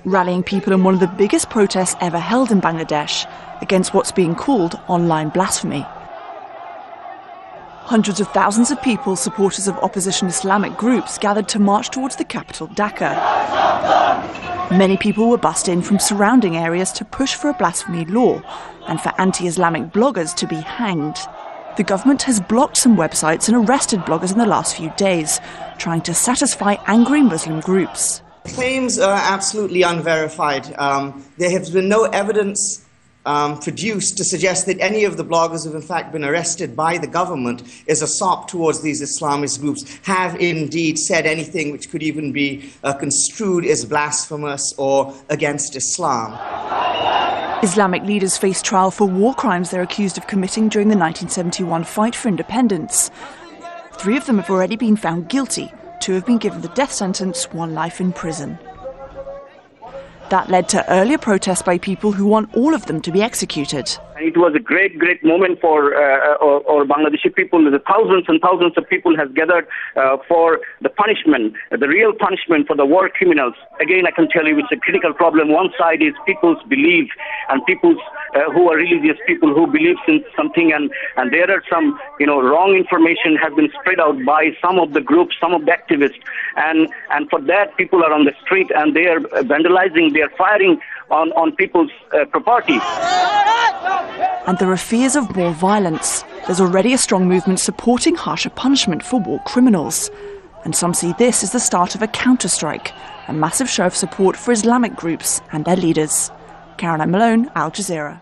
rallying people in one of the biggest protests ever held in Bangladesh against what's being called online blasphemy. Hundreds of thousands of people, supporters of opposition Islamic groups, gathered to march towards the capital, Dhaka. Many people were bussed in from surrounding areas to push for a blasphemy law and for anti-Islamic bloggers to be hanged. The government has blocked some websites and arrested bloggers in the last few days, trying to satisfy angry Muslim groups. Claims are absolutely unverified. There has been no evidence produced to suggest that any of the bloggers who have in fact been arrested by the government as a sop towards these Islamist groups have indeed said anything which could even be construed as blasphemous or against Islam. Islamic leaders face trial for war crimes they're accused of committing during the 1971 fight for independence. 3 of them have already been found guilty. 2 have been given the death sentence, 1 life in prison. That led to earlier protests by people who want all of them to be executed. It was a great moment for Bangladeshi people. The thousands and thousands of people have gathered for the punishment, the real punishment for the war criminals. Again, I can tell you it's a critical problem. One side is people's belief and people's who are religious people who believe in something, and there are some wrong information has been spread out by some of the groups, some of the activists, and for that people are on the street and they are vandalizing, they are firing on people's property. And there are fears of more violence. There's already a strong movement supporting harsher punishment for war criminals. And some see this as the start of a counter-strike, a massive show of support for Islamic groups and their leaders. Caroline Malone, Al Jazeera.